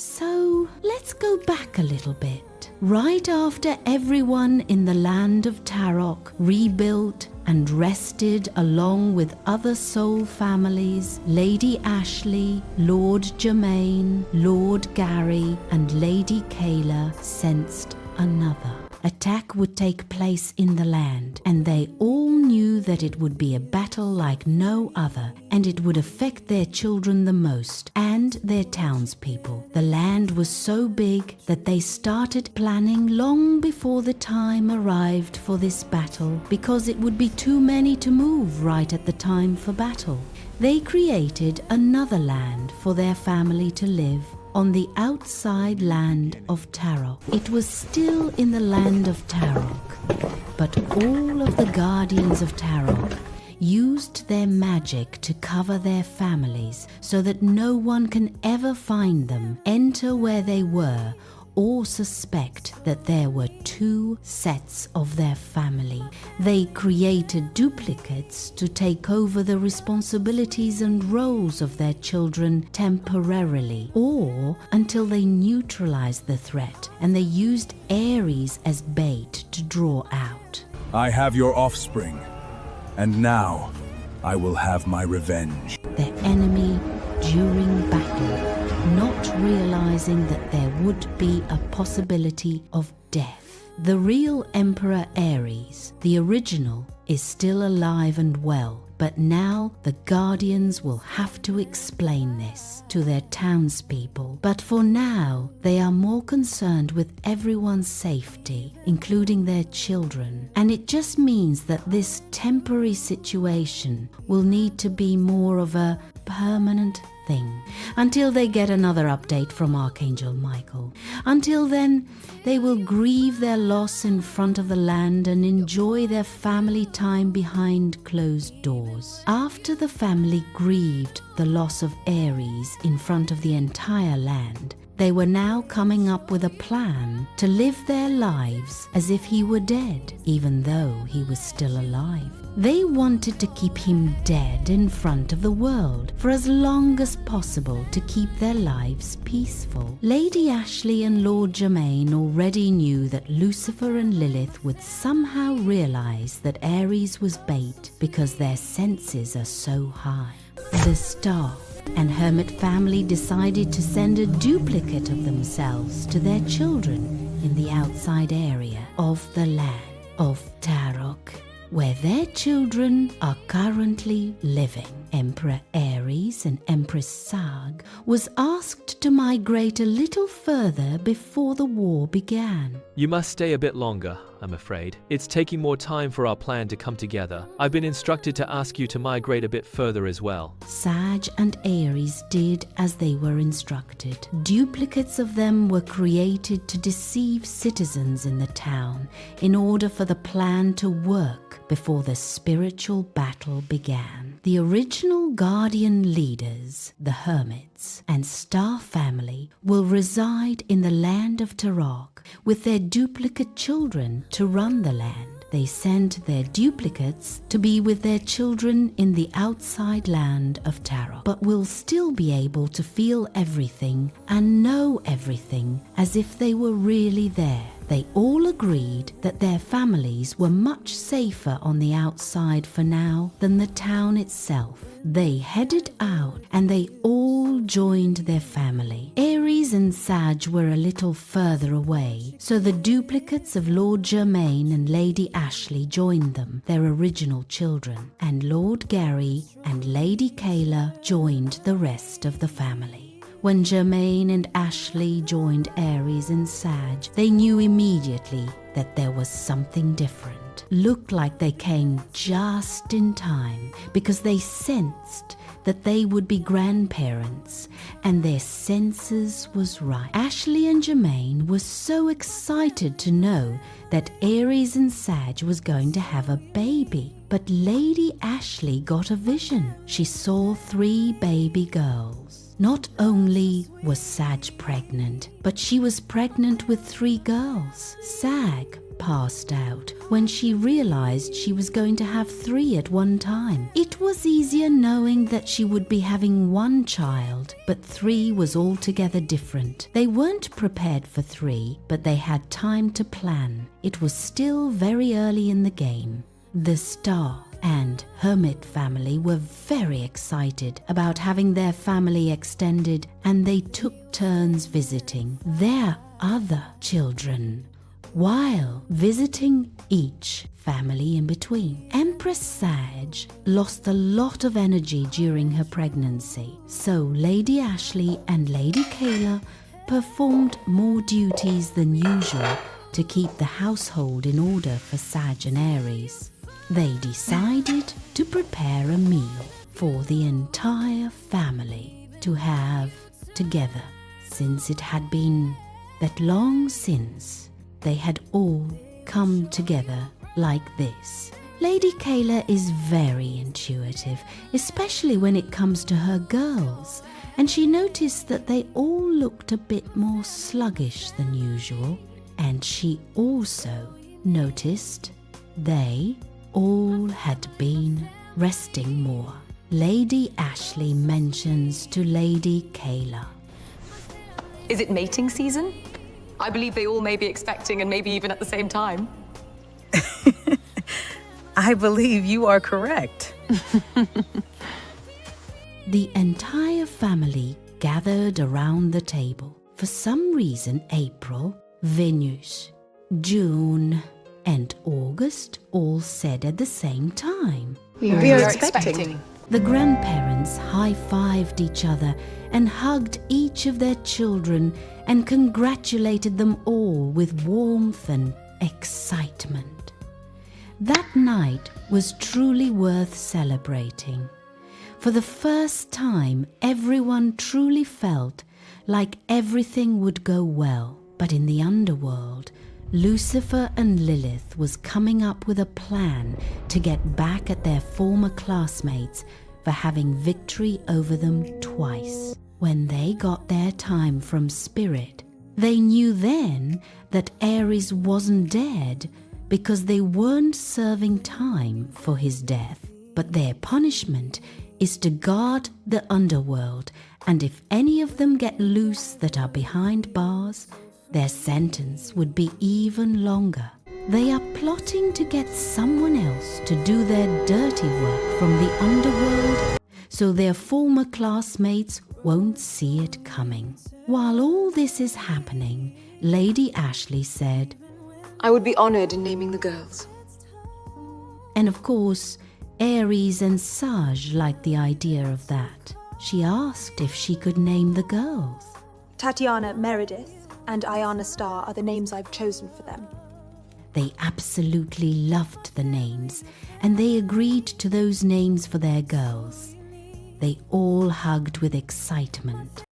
So let's go back a little bit. Right after everyone in the Land of Taroc rebuilt and rested along with other soul families, Lady Ashley, Lord Germaine, Lord Gary, and Lady Kayla sensed another attack would take place in the land, and they all knew that it would be a battle like no other, and it would affect their children the most and their townspeople. The land was so big that they started planning long before the time arrived for this battle, because it would be too many to move right at the time for battle. They created another land for their family to live on the outside Land of Taroc. It was still in the Land of Taroc, but all of the guardians of Taroc used their magic to cover their families so that no one can ever find them, enter where they were, or suspect that there were two sets of their family. They created duplicates to take over the responsibilities and roles of their children temporarily, or until they neutralized the threat, and they used Aries as bait to draw out. I have your offspring, and now I will have my revenge. Their enemy during battle, not realizing that there would be a possibility of death. The real Emperor Aries, the original, is still alive and well, but now the Guardians will have to explain this to their townspeople. But for now, they are more concerned with everyone's safety, including their children. And it just means that this temporary situation will need to be more of a permanent thing until they get another update from Archangel Michael. Until then, they will grieve their loss in front of the land and enjoy their family time behind closed doors. After the family grieved the loss of Aries in front of the entire land, they were now coming up with a plan to live their lives as if he were dead, even though he was still alive. They wanted to keep him dead in front of the world for as long as possible to keep their lives peaceful. Lady Ashley and Lord Germaine already knew that Lucifer and Lilith would somehow realize that Aries was bait because their senses are so high. The Star and Hermit family decided to send a duplicate of themselves to their children in the outside area of the Land of Taroc, where their children are currently living. Emperor Aries and Empress Sag was asked to migrate a little further before the war began. You must stay a bit longer, I'm afraid. It's taking more time for our plan to come together. I've been instructed to ask you to migrate a bit further as well. Sag and Aries did as they were instructed. Duplicates of them were created to deceive citizens in the town in order for the plan to work before the spiritual battle began. The original Guardian leaders, the Hermits and Star family, will reside in the Land of Taroc with their duplicate children to run the land. They sent their duplicates to be with their children in the outside Land of Taroc, but will still be able to feel everything and know everything as if they were really there. They all agreed that their families were much safer on the outside for now than the town itself. They headed out and they all joined their family. Aries and Sag were a little further away, so the duplicates of Lord Germaine and Lady Ashley joined them, their original children, and Lord Gary and Lady Kayla joined the rest of the family. When Germaine and Ashley joined Aries and Sag, they knew immediately that there was something different. Looked like they came just in time because they sensed that they would be grandparents, and their senses was right. Ashley and Germaine were so excited to know that Aries and Sag was going to have a baby. But Lady Ashley got a vision. She saw 3 baby girls. Not only was Sag pregnant, but she was pregnant with 3 girls. Sag passed out when she realized she was going to have 3 at one time. It was easier knowing that she would be having 1 child, but 3 was altogether different. They weren't prepared for 3, but they had time to plan. It was still very early in the game. The Star and Hermit family were very excited about having their family extended, and they took turns visiting their other children while visiting each family in between. Empress Sag lost a lot of energy during her pregnancy, so Lady Ashley and Lady Kayla performed more duties than usual to keep the household in order for Sag and Aries. They decided to prepare a meal for the entire family to have together, since it had been that long since they had all come together like this. Lady Kayla is very intuitive, especially when it comes to her girls, and she noticed that they all looked a bit more sluggish than usual, and she also noticed they all had been resting more. Lady Ashley mentions to Lady Kayla, "Is it mating season? I believe they all may be expecting, and maybe even at the same time." I believe you are correct. The entire family gathered around the table. For some reason, April, Venus, June, and August all said at the same time. We are expecting. The grandparents high-fived each other and hugged each of their children and congratulated them all with warmth and excitement. That night was truly worth celebrating. For the first time, everyone truly felt like everything would go well. But in the underworld, Lucifer and Lilith was coming up with a plan to get back at their former classmates for having victory over them twice. When they got their time from Spirit, they knew then that Aries wasn't dead because they weren't serving time for his death. But their punishment is to guard the underworld, and if any of them get loose that are behind bars, their sentence would be even longer. They are plotting to get someone else to do their dirty work from the underworld, so their former classmates won't see it coming. While all this is happening, Lady Ashley said, "I would be honored in naming the girls." and of course, Aries and Sag liked the idea of that. She asked if she could name the girls. Tatiana Meredith and Ayana Star are the names I've chosen for them. They absolutely loved the names, and they agreed to those names for their girls. They all hugged with excitement.